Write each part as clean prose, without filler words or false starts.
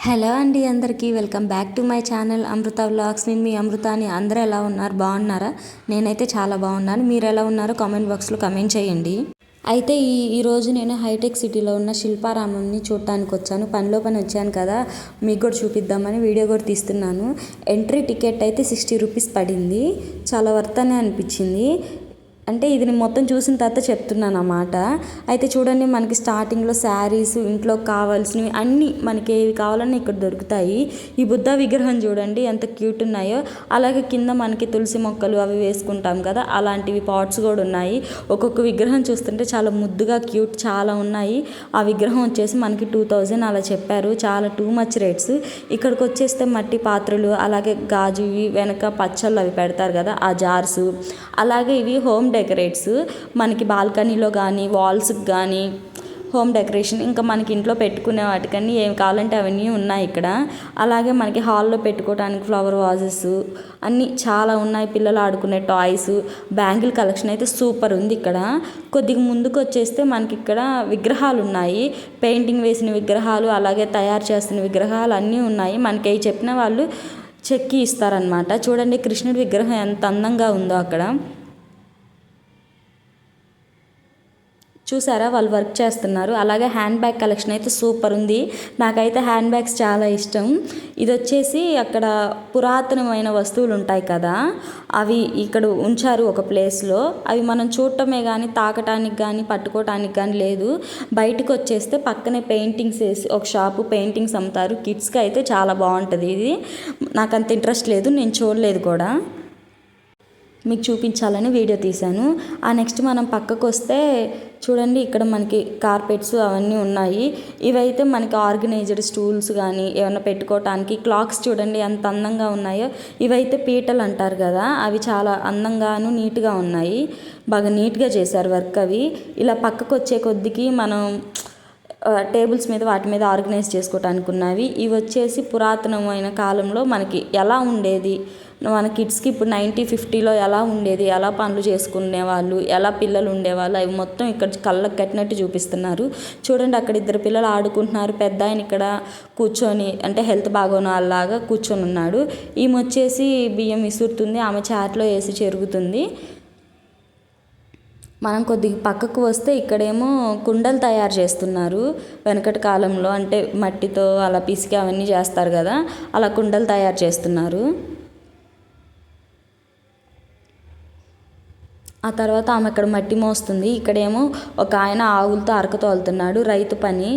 Hello అండి, అందరికీ welcome back to my channel Amrutha vlogs. నేను మీ అమృతాని. అందరూ ఎలా ఉన్నారు? బాగున్నారా? నేనైతే చాలా బాగున్నాను. మీరు ఎలా ఉన్నారో కామెంట్ బాక్స్లో కామెంట్ చేయండి. అయితే ఈరోజు నేను హైటెక్ సిటీలో ఉన్న శిల్పారామంని చూడటానికి వచ్చాను. పనిలో పని వచ్చాను కదా, మీకు కూడా చూపిద్దామని వీడియో కూడా తీస్తున్నాను. ఎంట్రీ టికెట్ అయితే 60 రూపీస్ పడింది. చాలా వర్త్ అనే అనిపించింది. అంటే ఇది నేను మొత్తం చూసిన తర్వాత చెప్తున్నాను అన్నమాట. అయితే చూడండి, మనకి స్టార్టింగ్లో శారీస్, ఇంట్లో కావాల్సినవి అన్నీ మనకి ఏవి కావాలన్నా ఇక్కడ దొరుకుతాయి. ఈ బుద్ధ విగ్రహం చూడండి ఎంత క్యూట్ ఉన్నాయో. అలాగే కింద మనకి తులసి మొక్కలు అవి వేసుకుంటాం కదా, అలాంటివి పాట్స్ కూడా ఉన్నాయి. ఒక్కొక్క విగ్రహం చూస్తుంటే చాలా ముద్దుగా క్యూట్ చాలా ఉన్నాయి. ఆ విగ్రహం వచ్చేసి మనకి 2000 అలా చెప్పారు. చాలా టూ మచ్ రేట్స్. ఇక్కడికి వచ్చేస్తే మట్టి పాత్రలు, అలాగే గాజువి, వెనక పచ్చళ్ళు అవి పెడతారు కదా ఆ జార్స్, అలాగే ఇవి హోమ్ డెకరేట్స్. మనకి బాల్కనీలో కానీ వాల్స్కి కానీ హోమ్ డెకరేషన్, ఇంకా మనకి ఇంట్లో పెట్టుకునే వాటికన్నీ ఏం కావాలంటే అవన్నీ ఉన్నాయి ఇక్కడ. అలాగే మనకి హాల్లో పెట్టుకోవడానికి ఫ్లవర్ వాజెస్ అన్నీ చాలా ఉన్నాయి. పిల్లలు ఆడుకునే టాయ్స్, బ్యాంగిల్ కలెక్షన్ అయితే సూపర్ ఉంది ఇక్కడ. కొద్దిగా ముందుకు వచ్చేస్తే మనకి ఇక్కడ విగ్రహాలు ఉన్నాయి. పెయింటింగ్ వేసిన విగ్రహాలు, అలాగే తయారు చేస్తున్న విగ్రహాలు అన్నీ ఉన్నాయి. మనకి అవి చెప్పిన వాళ్ళు చెక్కి ఇస్తారనమాట. చూడండి కృష్ణుడి విగ్రహం ఎంత అందంగా ఉందో అక్కడ. చూసారా, వాళ్ళు వర్క్ చేస్తున్నారు. అలాగే హ్యాండ్ బ్యాగ్ కలెక్షన్ అయితే సూపర్ ఉంది. నాకైతే హ్యాండ్ బ్యాగ్స్ చాలా ఇష్టం. ఇది వచ్చేసి అక్కడ పురాతనమైన వస్తువులు ఉంటాయి కదా, అవి ఇక్కడ ఉంచారు ఒక ప్లేస్లో. అవి మనం చూడటమే కానీ తాకటానికి కానీ పట్టుకోవటానికి కానీ లేదు. బయటకు వచ్చేస్తే పక్కనే పెయింటింగ్స్ వేసి ఒక షాపు, పెయింటింగ్స్ అమ్ముతారు. కిడ్స్కి అయితే చాలా బాగుంటుంది. ఇది నాకు అంత ఇంట్రెస్ట్ లేదు, నేను చూడలేదు కూడా, మీకు చూపించాలని వీడియో తీశాను. ఆ నెక్స్ట్ మనం పక్కకు వస్తే చూడండి, ఇక్కడ మనకి కార్పెట్స్ అవన్నీ ఉన్నాయి. ఇవైతే మనకి ఆర్గనైజ్డ్ స్టూల్స్ కానీ ఏమైనా పెట్టుకోవటానికి. క్లాక్స్ చూడండి ఎంత అందంగా ఉన్నాయో. ఇవైతే పీటలు అంటారు కదా, అవి చాలా అందంగాను నీట్గా ఉన్నాయి. బాగా నీట్గా చేశారు వర్క్ అవి. ఇలా పక్కకు వచ్చే కొద్దికి మనం టేబుల్స్ మీద వాటి మీద ఆర్గనైజ్ చేసుకోవటానికి ఉన్నవి. ఇవి వచ్చేసి పురాతనమైన కాలంలో మనకి ఎలా ఉండేది, మన కిడ్స్కి ఇప్పుడు 90-50లో ఎలా ఉండేది, ఎలా పనులు చేసుకునేవాళ్ళు, ఎలా పిల్లలు ఉండేవాళ్ళు, అవి మొత్తం ఇక్కడ కళ్ళకు కట్టినట్టు చూపిస్తున్నారు. చూడండి, అక్కడ ఇద్దరు పిల్లలు ఆడుకుంటున్నారు. పెద్ద ఆయన ఇక్కడ కూర్చొని, అంటే హెల్త్ బాగోని వాళ్ళలాగా కూర్చొని ఉన్నాడు. ఈమె వచ్చేసి బియ్యం విసురుతుంది, ఆమె చాట్లో వేసి చెరుగుతుంది. మనం కొద్దిగా పక్కకు వస్తే ఇక్కడేమో కుండలు తయారు చేస్తున్నారు. వెనకటి కాలంలో అంటే మట్టితో అలా పిసికి అవన్నీ చేస్తారు కదా, అలా కుండలు తయారు చేస్తున్నారు. ఆ తర్వాత ఆమె ఇక్కడ మట్టి మోస్తుంది. ఇక్కడేమో ఒక ఆయన ఆవులతో అరక తోలుతున్నాడు, రైతు పని.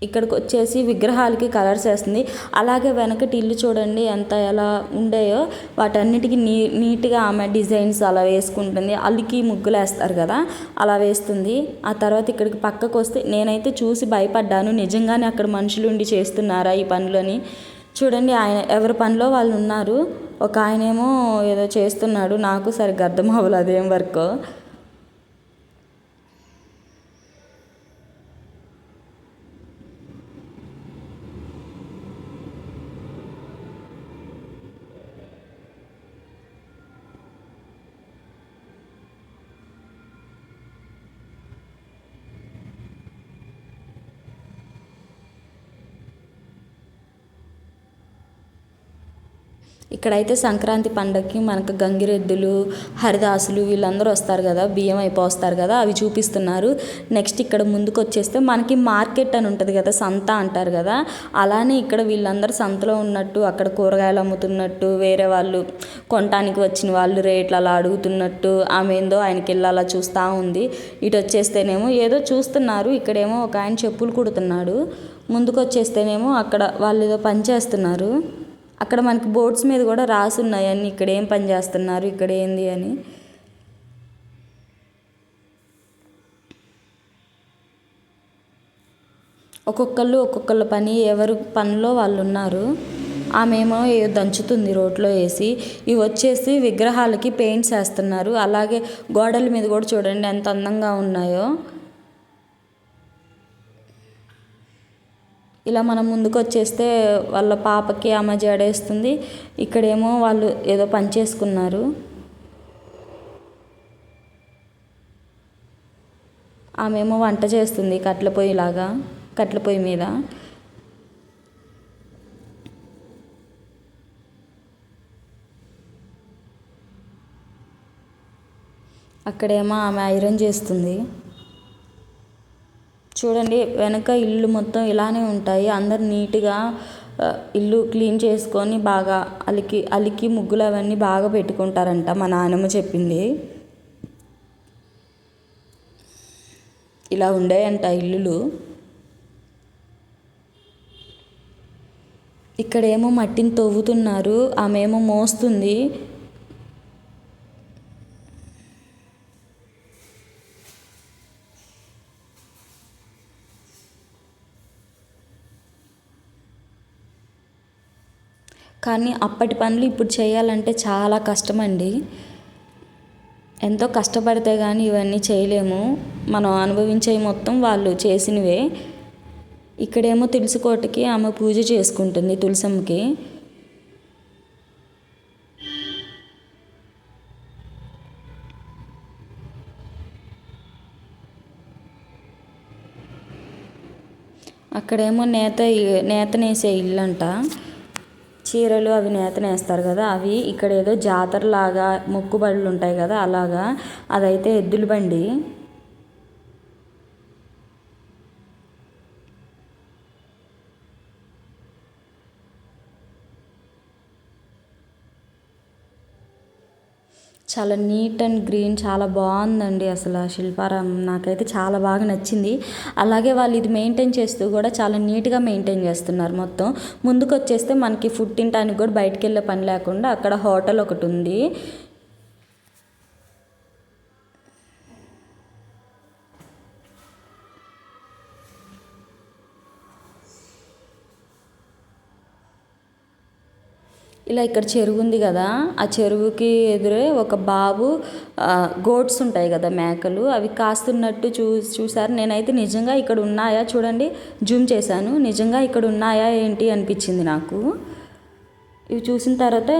ఇక్కడికి వచ్చేసి విగ్రహాలకి కలర్స్ వేస్తుంది. అలాగే వెనకటి ఇల్లు చూడండి ఎంత ఎలా ఉండేయో, వాటన్నిటికీ నీట్గా ఆమె డిజైన్స్ అలా వేసుకుంటుంది. అల్లికి ముగ్గులు వేస్తారు కదా, అలా వేస్తుంది. ఆ తర్వాత ఇక్కడికి పక్కకు వస్తే నేనైతే చూసి భయపడ్డాను, నిజంగానే అక్కడ మనుషులు ఉండి చేస్తున్నారా ఈ పనులని. చూడండి, ఆయన ఎవరి పనిలో వాళ్ళు ఉన్నారు. ఒక ఆయనేమో ఏదో చేస్తున్నాడు, నాకు సరిగ్గా అర్థం అవ్వలేదు అదేం వర్కో. ఇక్కడైతే సంక్రాంతి పండగకి మనకు గంగిరెద్దులు, హరిదాసులు వీళ్ళందరూ వస్తారు కదా, బియ్యం అయిపోస్తారు కదా, అవి చూపిస్తున్నారు. నెక్స్ట్ ఇక్కడ ముందుకు వచ్చేస్తే మనకి మార్కెట్ అని ఉంటుంది కదా, సంత అంటారు కదా, అలానే ఇక్కడ వీళ్ళందరూ సంతలో ఉన్నట్టు, అక్కడ కూరగాయలు అమ్ముతున్నట్టు, వేరే వాళ్ళు కొనటానికి వచ్చిన వాళ్ళు రేట్లు అలా అడుగుతున్నట్టు, ఆమె ఏందో ఆయనకి వెళ్ళి అలా చూస్తూ ఉంది. ఇటు వచ్చేస్తేనేమో ఏదో చూస్తున్నారు. ఇక్కడేమో ఒక ఆయన చెప్పులు కుడుతున్నాడు. ముందుకు వచ్చేస్తేనేమో అక్కడ వాళ్ళు ఏదో పని చేస్తున్నారు. అక్కడ మనకి బోర్డ్స్ మీద కూడా రాసి ఉన్నాయి అన్నీ, ఇక్కడ ఏం పని చేస్తున్నారు, ఇక్కడ ఏంది అని. ఒక్కొక్కళ్ళ పని ఎవరు పనిలో వాళ్ళు ఉన్నారు. ఆమెమో దంచుతుంది రోట్లో వేసి. ఇవి వచ్చేసి విగ్రహాలకి పెయింట్స్ వేస్తున్నారు. అలాగే గోడల మీద కూడా చూడండి ఎంత అందంగా ఉన్నాయో. ఇలా మనం ముందుకు వచ్చేస్తే వాళ్ళ పాపకి ఆమె జడేస్తుంది. ఇక్కడేమో వాళ్ళు ఏదో పని చేసుకున్నారు. ఆమెమో వంట చేస్తుంది కట్టెల పొయ్యి మీద. అక్కడేమో ఆమె ఐరన్ చేస్తుంది. చూడండి వెనక ఇల్లు మొత్తం ఇలానే ఉంటాయి. అందరు నీట్గా ఇల్లు క్లీన్ చేసుకొని బాగా అలికి ముగ్గులు అవన్నీ బాగా పెట్టుకుంటారంట, మా నాన్నమ్మ చెప్పింది. ఇలా ఉండేయంట ఇల్లులు. ఇక్కడేమో మట్టిని తవ్వుతున్నారు, ఆమె ఏమో మోస్తుంది. కానీ అప్పటి పనులు ఇప్పుడు చేయాలంటే చాలా కష్టమండి. ఎంతో కష్టపడితే కానీ ఇవన్నీ చేయలేము. మనం అనుభవించేవి మొత్తం వాళ్ళు చేసినవే. ఇక్కడేమో తులసి కోటకి ఆమె పూజ చేసుకుంటుంది, తులసమ్మకి. అక్కడేమో నేతనేసే ఇల్లు అంట. చీరలు అవి నేతనేస్తారు కదా, అవి ఇక్కడ ఏదో జాతరలాగా మొక్కుబడులు ఉంటాయి కదా అలాగా. అదైతే ఎద్దుల బండి. చాలా నీట్ అండ్ గ్రీన్, చాలా బాగుందండి అసలు ఆ శిల్పారామం. నాకైతే చాలా బాగా నచ్చింది. అలాగే వాళ్ళు ఇది మెయింటైన్ చేస్తూ కూడా చాలా నీట్గా మెయింటైన్ చేస్తున్నారు మొత్తం. ముందుకు వచ్చేస్తే మనకి ఫుడ్ తినడానికి కూడా బయటికి వెళ్ళే పని లేకుండా అక్కడ హోటల్ ఒకటి ఉంది. ఇలా ఇక్కడ చెరువు ఉంది కదా, ఆ చెరువుకి ఎదురే ఒక బాబు గోట్స్ ఉంటాయి కదా మేకలు, అవి కాస్తున్నట్టు చూసారు. నేనైతే నిజంగా ఇక్కడ ఉన్నాయా చూడండి, జూమ్ చేశాను, నిజంగా ఇక్కడ ఉన్నాయా ఏంటి అనిపించింది నాకు. ఇవి చూసిన తర్వాత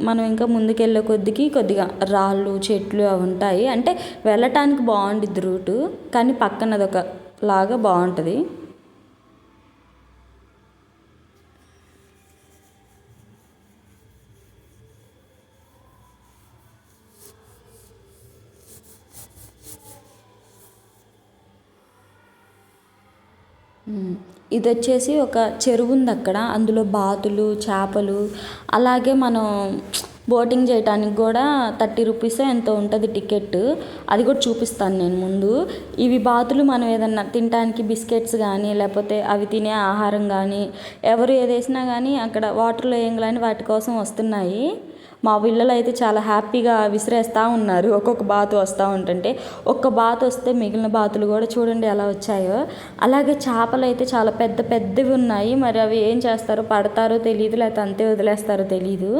మనం ఇంకా ముందుకెళ్ళే కొద్దిగా రాళ్ళు చెట్లు అవి ఉంటాయి. అంటే వెళ్ళటానికి బాగుండిద్ది రూటు, కానీ పక్కనది ఒక లాగా బాగుంటుంది. ఇది వచ్చేసి ఒక చెరువు ఉంది అక్కడ, అందులో బాతులు చేపలు, అలాగే మనం బోటింగ్ చేయడానికి కూడా 30 రూపీస్ ఎంతో ఉంటుంది టికెట్. అది కూడా చూపిస్తాను నేను ముందు. ఇవి బాతులు మనం ఏదన్నా తినడానికి బిస్కెట్స్ కానీ లేకపోతే అవి తినే ఆహారం కానీ ఎవరు ఏదేసినా కానీ అక్కడ వాటర్లో వేయగానే వాటి కోసం వస్తున్నాయి. మా పిల్లలు అయితే చాలా హ్యాపీగా విసిరేస్తూ ఉన్నారు, ఒక్కొక్క బాతు వస్తూ ఉంటుంటే. ఒక్క బాతు వస్తే మిగిలిన బాతులు కూడా చూడండి ఎలా వచ్చాయో. అలాగే చేపలు అయితే చాలా పెద్ద పెద్దవి ఉన్నాయి. మరి అవి ఏం చేస్తారో, పడతారో తెలియదు లేకపోతే అంతే వదిలేస్తారో తెలీదు.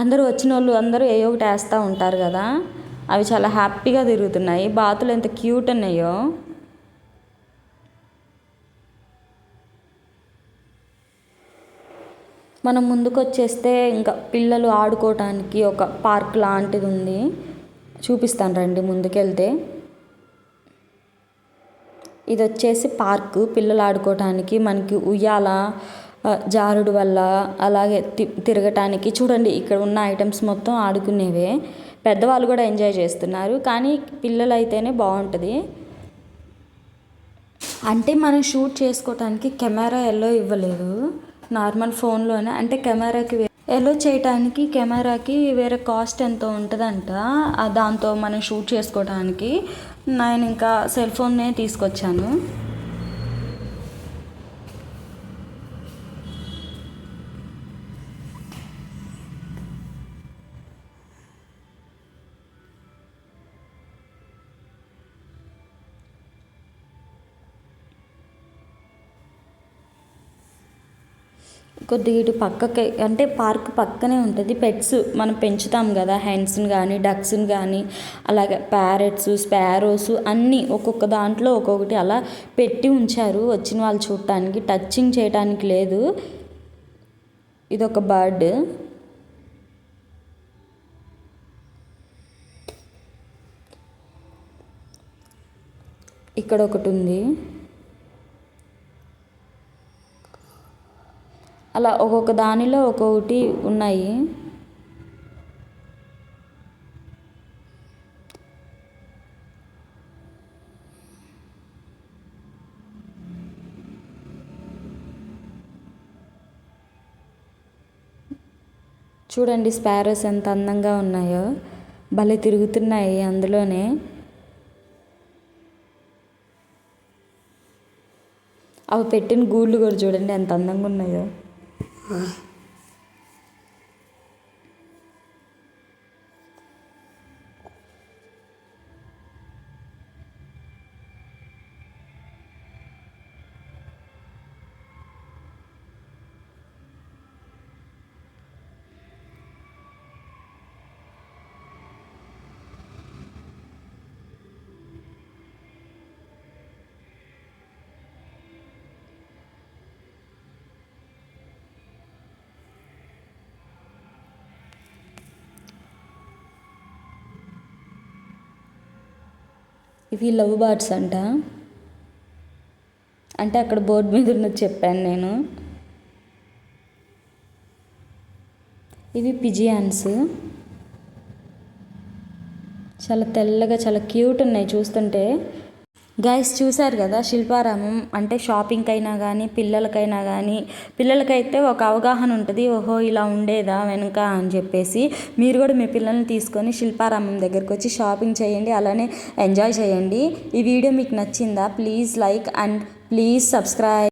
అందరూ వచ్చిన వాళ్ళు అందరూ ఏ ఒకటి వేస్తూ ఉంటారు కదా, అవి చాలా హ్యాపీగా తిరుగుతున్నాయి. బాతులు ఎంత క్యూట్ ఉన్నాయో. మనం ముందుకు వచ్చేస్తే ఇంకా పిల్లలు ఆడుకోవటానికి ఒక పార్క్ లాంటిది ఉంది, చూపిస్తాను రండి ముందుకెళ్తే. ఇది వచ్చేసి పార్కు, పిల్లలు ఆడుకోవటానికి. మనకి ఉయ్యాల, జారుడు వల్ల, అలాగే తిరగటానికి. చూడండి ఇక్కడ ఉన్న ఐటమ్స్ మొత్తం ఆడుకునేవే. పెద్దవాళ్ళు కూడా ఎంజాయ్ చేస్తున్నారు, కానీ పిల్లలు అయితేనే బాగుంటుంది. అంటే మనం షూట్ చేసుకోవటానికి కెమెరా ఎల్లో ఇవ్వలేదు, నార్మల్ ఫోన్లోనే. అంటే కెమెరాకి ఎల్లో చేయటానికి కెమెరాకి వేరే కాస్ట్ ఎంతో ఉంటుందంట, దాంతో మనం షూట్ చేసుకోవడానికి. నేను ఇంకా సెల్ ఫోన్నే తీసుకొచ్చాను. కొద్దిగా ఇటు పక్కకి, అంటే పార్క్ పక్కనే ఉంటుంది. పెట్స్ మనం పెంచుతాం కదా, హెన్స్ని కానీ డక్స్ని కానీ, అలాగే ప్యారెట్స్, స్పారోస్ అన్నీ ఒక్కొక్క దాంట్లో ఒక్కొక్కటి అలా పెట్టి ఉంచారు వచ్చిన వాళ్ళు చూడటానికి. టచింగ్ చేయడానికి లేదు. ఇదొక బర్డ్. ఇక్కడ ఒకటి ఉంది. అలా ఒక్కొక్క దానిలో ఒక్కొక్కటి ఉన్నాయి. చూడండి స్పారోస్ ఎంత అందంగా ఉన్నాయో, భలే తిరుగుతున్నాయి అందులోనే. అవి పెట్టిన గూళ్ళు కూడా చూడండి ఎంత అందంగా ఉన్నాయో. ఇవి లవ్ బర్డ్స్ అంట, అంటే అక్కడ బోర్డు మీద ఉన్నది చెప్పాను నేను. ఇవి పిజియాన్స్, చాలా తెల్లగా చాలా క్యూట్ ఉన్నాయి చూస్తుంటే. గైస్ చూసారు కదా, శిల్పారామం అంటే షాపింగ్కి అయినా కానీ పిల్లలకైతే ఒక అవగాహన ఉంటుంది, ఓహో ఇలా ఉండేదా వెనుక అని చెప్పేసి. మీరు కూడా మీ పిల్లల్ని తీసుకొని శిల్పారామం దగ్గరికి వచ్చి షాపింగ్ చేయండి, అలానే ఎంజాయ్ చేయండి. ఈ వీడియో మీకు నచ్చిందా? Please like and please subscribe.